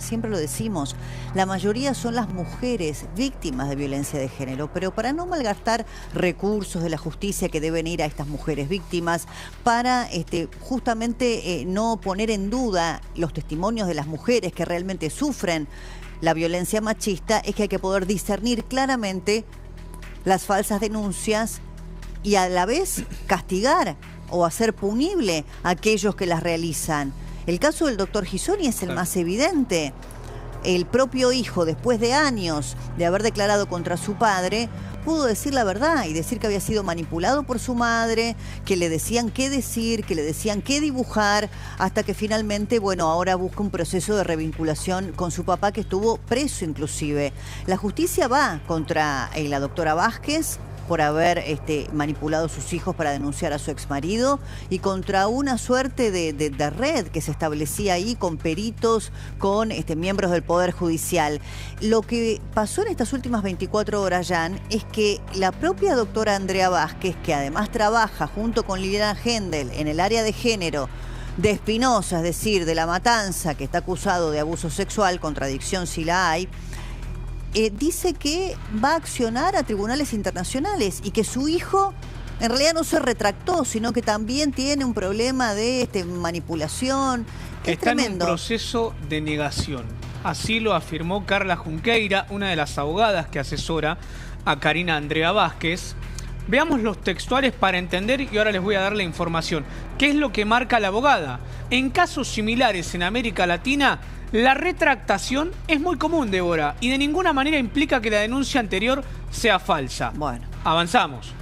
Siempre lo decimos, la mayoría son las mujeres víctimas de violencia de género, pero para no malgastar recursos de la justicia que deben ir a estas mujeres víctimas, para justamente no poner en duda los testimonios de las mujeres que realmente sufren la violencia machista, es que hay que poder discernir claramente las falsas denuncias y a la vez castigar o hacer punible a aquellos que las realizan. El caso del doctor Ghisoni es el más evidente. El propio hijo, después de años de haber declarado contra su padre, pudo decir la verdad y decir que había sido manipulado por su madre, que le decían qué decir, que le decían qué dibujar, hasta que finalmente, bueno, ahora busca un proceso de revinculación con su papá, que estuvo preso inclusive. La justicia va contra la doctora Vázquez por haber manipulado a sus hijos para denunciar a su exmarido, y contra una suerte de red que se establecía ahí con peritos, con miembros del Poder Judicial. Lo que pasó en estas últimas 24 horas, Jan, es que la propia doctora Andrea Vázquez, que además trabaja junto con Liliana Hendel en el área de género de Espinosa, es decir, de La Matanza, que está acusado de abuso sexual, contradicción si la hay, dice que va a accionar a tribunales internacionales y que su hijo en realidad no se retractó, sino que también tiene un problema de manipulación. Está en un proceso de negación. Así lo afirmó Carla Junqueira, una de las abogadas que asesora a Karina Andrea Vázquez. Veamos los textuales para entender, y ahora les voy a dar la información. ¿Qué es lo que marca la abogada? En casos similares en América Latina, la retractación es muy común, Débora, y de ninguna manera implica que la denuncia anterior sea falsa. Bueno. Avanzamos.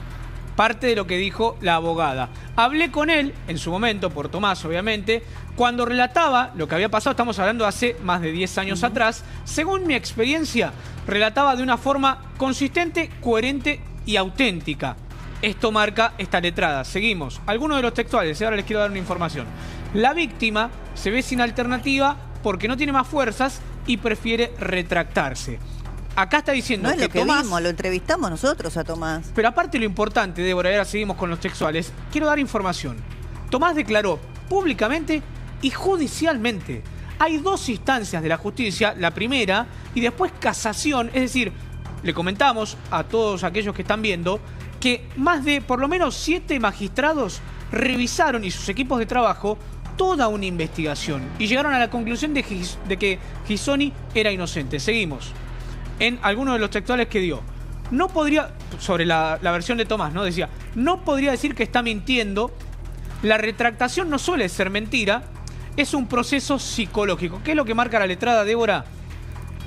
Parte de lo que dijo la abogada. Hablé con él, en su momento, por Tomás, obviamente, cuando relataba lo que había pasado. Estamos hablando hace más de 10 años atrás. Según mi experiencia, relataba de una forma consistente, coherente y auténtica. Esto marca esta letrada. Seguimos. Algunos de los textuales, ahora les quiero dar una información. La víctima se ve sin alternativa porque no tiene más fuerzas y prefiere retractarse. Acá está diciendo no es que lo que Tomás... vimos, lo entrevistamos nosotros a Tomás. Pero aparte lo importante, Débora, y ahora seguimos con los textuales, quiero dar información. Tomás declaró públicamente y judicialmente. Hay dos instancias de la justicia, la primera y después casación, es decir, le comentamos a todos aquellos que están viendo que más de por lo menos 7 magistrados revisaron, y sus equipos de trabajo, toda una investigación y llegaron a la conclusión de que Ghisoni era inocente. Seguimos. En algunos de los textuales que dio. No podría, sobre la versión de Tomás, ¿no? Decía, no podría decir que está mintiendo. La retractación no suele ser mentira. Es un proceso psicológico. ¿Qué es lo que marca la letrada, Débora?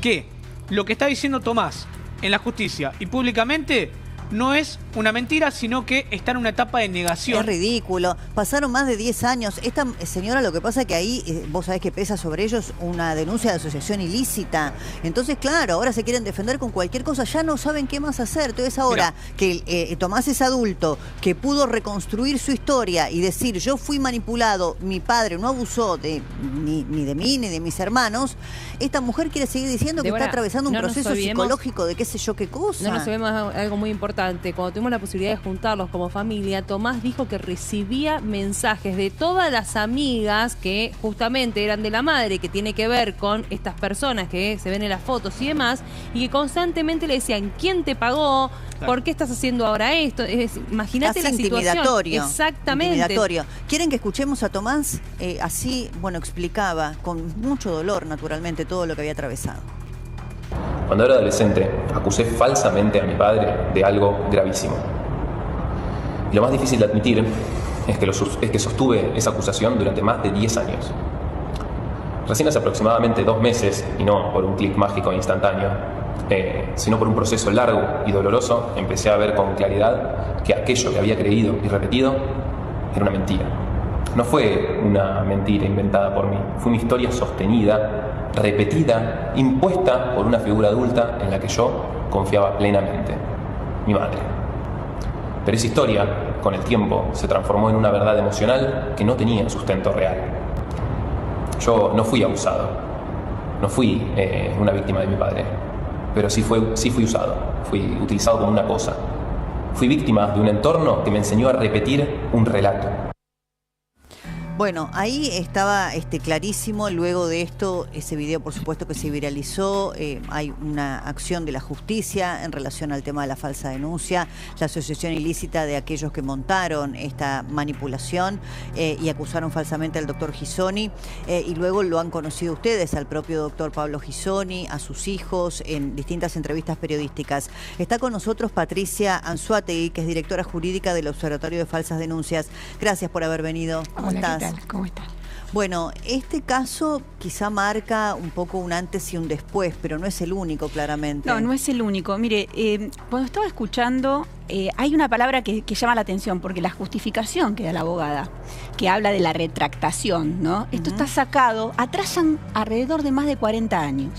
Que lo que está diciendo Tomás en la justicia y públicamente no es una mentira, sino que está en una etapa de negación. Es ridículo. Pasaron más de 10 años. Esta señora, lo que pasa es que ahí, vos sabés que pesa sobre ellos una denuncia de asociación ilícita. Entonces, claro, ahora se quieren defender con cualquier cosa. Ya no saben qué más hacer. Entonces ahora que Tomás es adulto, que pudo reconstruir su historia y decir, yo fui manipulado, mi padre no abusó ni de mí ni de mis hermanos, esta mujer quiere seguir diciendo que está atravesando un proceso psicológico de qué sé yo qué cosa. No nos olvidemos algo muy importante. Cuando tuvimos la posibilidad de juntarlos como familia, Tomás dijo que recibía mensajes de todas las amigas que justamente eran de la madre, que tiene que ver con estas personas que se ven en las fotos y demás, y que constantemente le decían, ¿quién te pagó? Claro. ¿Por qué estás haciendo ahora esto? Imagínate la situación. Intimidatorio. Exactamente. Intimidatorio. ¿Quieren que escuchemos a Tomás? Así, bueno, explicaba con mucho dolor, naturalmente, todo lo que había atravesado. Cuando era adolescente, acusé falsamente a mi padre de algo gravísimo. Y lo más difícil de admitir es que sostuve esa acusación durante más de 10 años. Recién hace aproximadamente 2 meses, y no por un clic mágico e instantáneo, sino por un proceso largo y doloroso, empecé a ver con claridad que aquello que había creído y repetido era una mentira. No fue una mentira inventada por mí, fue una historia sostenida, repetida, impuesta por una figura adulta en la que yo confiaba plenamente, mi madre. Pero esa historia, con el tiempo, se transformó en una verdad emocional que no tenía sustento real. Yo no fui abusado, no fui una víctima de mi padre, pero sí fui usado, fui utilizado como una cosa. Fui víctima de un entorno que me enseñó a repetir un relato. Bueno, ahí estaba clarísimo, luego de esto, ese video por supuesto que se viralizó, hay una acción de la justicia en relación al tema de la falsa denuncia, la asociación ilícita de aquellos que montaron esta manipulación y acusaron falsamente al doctor Ghisoni, y luego lo han conocido ustedes, al propio doctor Pablo Ghisoni, a sus hijos, en distintas entrevistas periodísticas. Está con nosotros Patricia Anzuategui, que es directora jurídica del Observatorio de Falsas Denuncias. Gracias por haber venido. ¿Cómo estás? ¿Qué tal? ¿Cómo estás? Bueno, este caso quizá marca un poco un antes y un después, pero no es el único, claramente. No, no es el único. Mire, cuando estaba escuchando, hay una palabra que llama la atención, porque la justificación que da la abogada, que habla de la retractación, ¿no? Esto está sacado, atrasan alrededor de más de 40 años.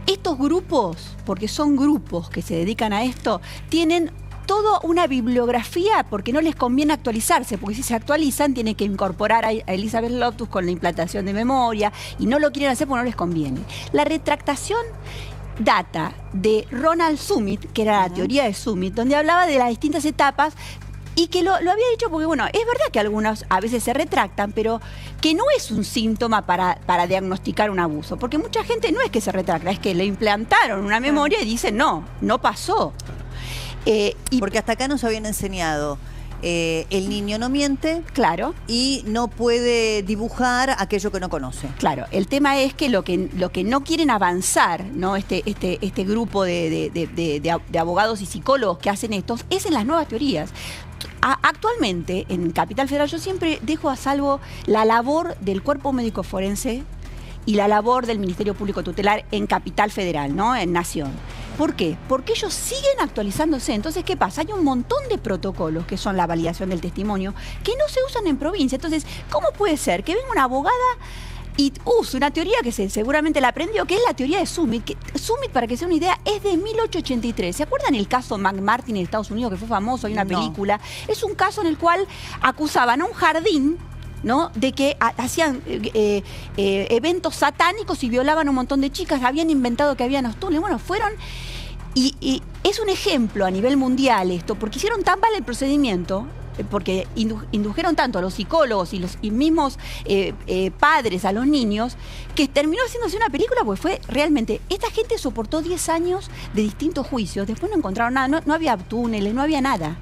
Estos grupos, porque son grupos que se dedican a esto, tienen toda una bibliografía porque no les conviene actualizarse, porque si se actualizan tienen que incorporar a Elizabeth Loftus con la implantación de memoria y no lo quieren hacer porque no les conviene. La retractación data de Ronald Summit, que era la teoría de Summit, donde hablaba de las distintas etapas y que lo había dicho porque, bueno, es verdad que algunos a veces se retractan, pero que no es un síntoma para diagnosticar un abuso, porque mucha gente no es que se retracta, es que le implantaron una memoria y dicen, no pasó. Porque hasta acá nos habían enseñado, el niño no miente, claro, y no puede dibujar aquello que no conoce. Claro, el tema es que lo que no quieren avanzar, ¿no? Este grupo de abogados y psicólogos que hacen esto, es en las nuevas teorías. Actualmente, en Capital Federal, yo siempre dejo a salvo la labor del cuerpo médico forense y la labor del Ministerio Público Tutelar en Capital Federal, ¿no? En Nación. ¿Por qué? Porque ellos siguen actualizándose. Entonces, ¿qué pasa? Hay un montón de protocolos que son la validación del testimonio que no se usan en provincia. Entonces, ¿cómo puede ser que venga una abogada y use una teoría que seguramente la aprendió, que es la teoría de Summit? Summit, para que sea una idea, es de 1883. ¿Se acuerdan el caso McMartin en Estados Unidos, que fue famoso? Hay una película. Es un caso en el cual acusaban a un jardín, ¿no? De que hacían eventos satánicos y violaban a un montón de chicas, habían inventado que habían los túneles. Bueno, fueron... Y es un ejemplo a nivel mundial esto, porque hicieron tan mal el procedimiento, porque indujeron tanto a los psicólogos y los mismos padres a los niños, que terminó haciéndose una película, porque fue realmente... Esta gente soportó 10 años de distintos juicios, después no encontraron nada, no había túneles, no había nada.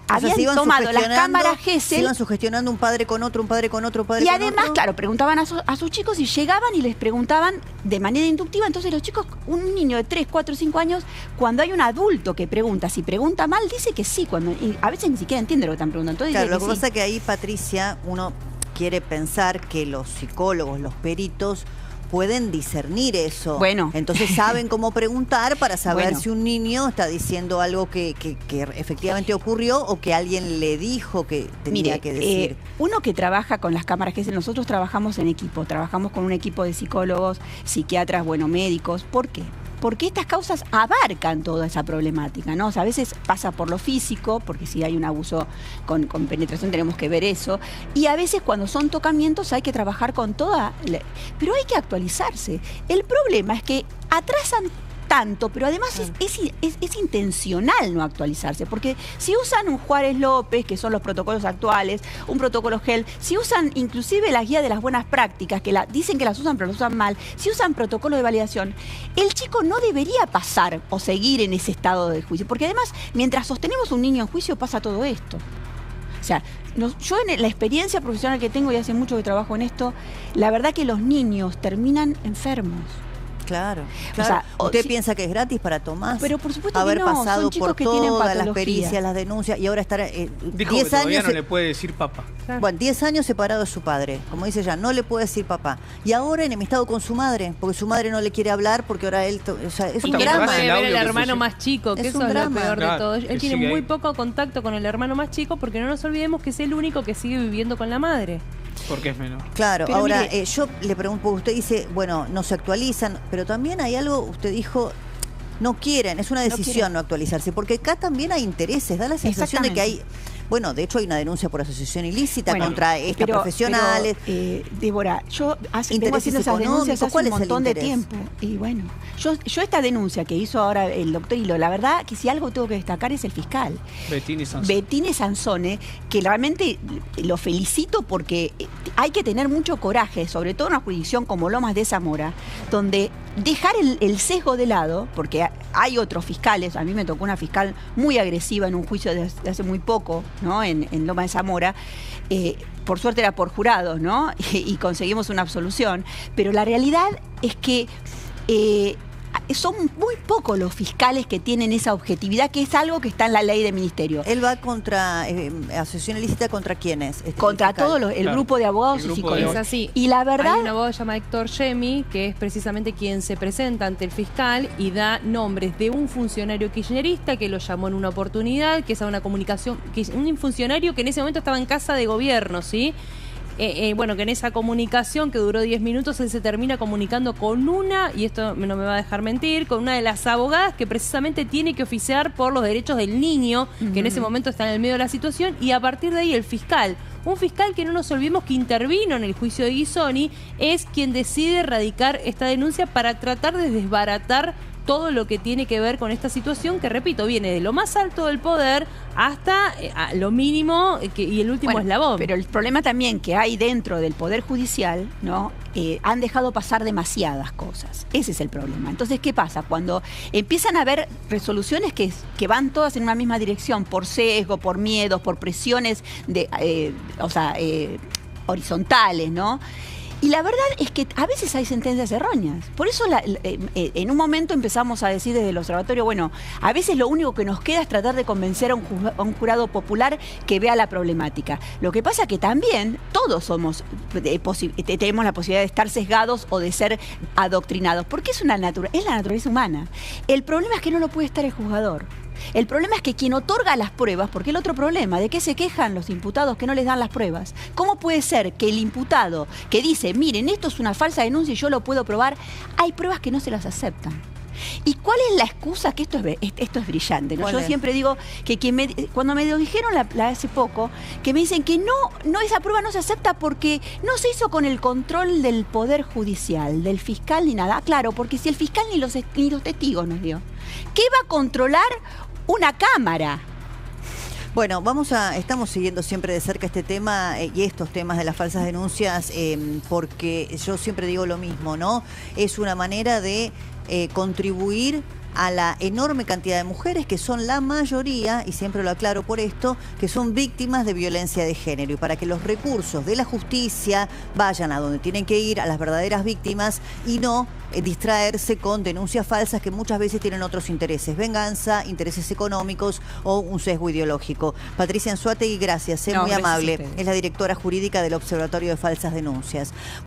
Habían tomado las cámaras Gesell. Se iban sugestionando un padre con otro, un padre con otro, un padre con otro. Y además, claro, preguntaban a sus chicos y llegaban y les preguntaban de manera inductiva. Entonces los chicos, un niño de 3, 4, 5 años, cuando hay un adulto que pregunta, si pregunta mal, dice que sí. Y a veces ni siquiera entiende lo que están preguntando. Entonces claro, dice lo que pasa es que ahí, Patricia, uno quiere pensar que los psicólogos, los peritos, pueden discernir eso. Bueno. Entonces saben cómo preguntar para saber Bueno. si un niño está diciendo algo que efectivamente ocurrió o que alguien le dijo que tenía que decir. Uno que trabaja con las cámaras Gesell, nosotros trabajamos en equipo, trabajamos con un equipo de psicólogos, psiquiatras, médicos. ¿Por qué? Porque estas causas abarcan toda esa problemática, ¿no? O sea, a veces pasa por lo físico, porque si hay un abuso con penetración tenemos que ver eso, y a veces cuando son tocamientos hay que trabajar con pero hay que actualizarse. El problema es que atrasan tanto, pero además es intencional no actualizarse, porque si usan un Juárez López, que son los protocolos actuales, un protocolo GEL, si usan inclusive la guía de las buenas prácticas, que dicen que las usan pero las usan mal, si usan protocolo de validación, el chico no debería pasar o seguir en ese estado de juicio, porque además, mientras sostenemos un niño en juicio, pasa todo esto. O sea, yo en la experiencia profesional que tengo y hace mucho que trabajo en esto, la verdad que los niños terminan enfermos. Claro. O sea, ¿usted piensa que es gratis para Tomás? Pero por supuesto haber que no, pasado son chicos por que tienen todas las patologías. pericias, las denuncias y ahora estar Dijo 10 que todavía años. no le puede decir papá. Bueno, 10 años separado de su padre, como dice ella, no le puede decir papá. Y ahora enemistado con su madre, porque su madre no le quiere hablar, porque ahora él... O sea, es un Y que no drama. puede El ver audio el que hermano suyo. más chico, que Es eso un es lo drama. peor de Claro, todo. que Él tiene sigue muy ahí. poco contacto con el hermano más chico porque no nos olvidemos que es el único que sigue viviendo con la madre. Porque es menor. Claro, Pero ahora mire, yo le pregunto, porque usted dice, bueno, no se actualizan, pero también hay algo, usted dijo, no quieren, es una decisión no actualizarse, porque acá también hay intereses, da la sensación de que hay Bueno, de hecho hay una denuncia por asociación ilícita Bueno, contra estas profesionales. Débora, yo vengo Intereses haciendo esas denuncias hace ¿cuál un es el montón de interés? tiempo. Y bueno, yo esta denuncia que hizo ahora el doctor Hilo, la verdad que si algo tengo que destacar es el fiscal. Bettini Sansone, que realmente lo felicito porque hay que tener mucho coraje, sobre todo en una jurisdicción como Lomas de Zamora, donde dejar el sesgo de lado, porque hay otros fiscales, a mí me tocó una fiscal muy agresiva en un juicio de hace muy poco, ¿no? En Lomas de Zamora, por suerte era por jurados, ¿no? Y conseguimos una absolución, pero la realidad es que son muy pocos los fiscales que tienen esa objetividad, que es algo que está en la ley de ministerio. Él va contra asociación ilícita, ¿contra quiénes? Contra todo el grupo de abogados y psicólogos. Es así. Y la verdad, hay un abogado llamado Héctor Yemi, que es precisamente quien se presenta ante el fiscal y da nombres de un funcionario kirchnerista que lo llamó en una oportunidad, que es una comunicación, que es un funcionario que en ese momento estaba en casa de gobierno, ¿sí? Bueno, que en esa comunicación que duró 10 minutos, él se termina comunicando con una, y esto no me va a dejar mentir, con una de las abogadas que precisamente tiene que oficiar por los derechos del niño, que en ese momento está en el medio de la situación, y a partir de ahí el fiscal, un fiscal que no nos olvidemos que intervino en el juicio de Guisoni, es quien decide radicar esta denuncia para tratar de desbaratar todo lo que tiene que ver con esta situación que, repito, viene de lo más alto del poder hasta lo mínimo y el último eslabón. Pero el problema también que hay dentro del Poder Judicial, ¿no? Han dejado pasar demasiadas cosas. Ese es el problema. Entonces, ¿qué pasa? Cuando empiezan a haber resoluciones que van todas en una misma dirección, por sesgo, por miedos, por presiones horizontales, ¿no? Y la verdad es que a veces hay sentencias erróneas. Por eso en un momento empezamos a decir desde el observatorio, bueno, a veces lo único que nos queda es tratar de convencer a un jurado popular que vea la problemática. Lo que pasa que también todos tenemos la posibilidad de estar sesgados o de ser adoctrinados, porque es la naturaleza humana. El problema es que no lo puede estar el juzgador. El problema es que quien otorga las pruebas, porque el otro problema, ¿de qué se quejan los imputados que no les dan las pruebas? ¿Cómo puede ser que el imputado que dice, miren, esto es una falsa denuncia y yo lo puedo probar, hay pruebas que no se las aceptan? ¿Y cuál es la excusa? Que esto es brillante, ¿no? Yo siempre digo que cuando me lo dijeron hace poco, que me dicen que no, esa prueba no se acepta porque no se hizo con el control del Poder Judicial, del fiscal ni nada. Claro, porque si el fiscal ni los testigos nos dio, ¿qué va a controlar una cámara? Bueno, estamos siguiendo siempre de cerca este tema y estos temas de las falsas denuncias, porque yo siempre digo lo mismo, ¿no? Es una manera de contribuir a la enorme cantidad de mujeres que son la mayoría, y siempre lo aclaro por esto, que son víctimas de violencia de género, y para que los recursos de la justicia vayan a donde tienen que ir, a las verdaderas víctimas, y no distraerse con denuncias falsas que muchas veces tienen otros intereses, venganza, intereses económicos o un sesgo ideológico. Patricia Anzuategui, gracias, muy amable. Es la directora jurídica del Observatorio de Falsas Denuncias.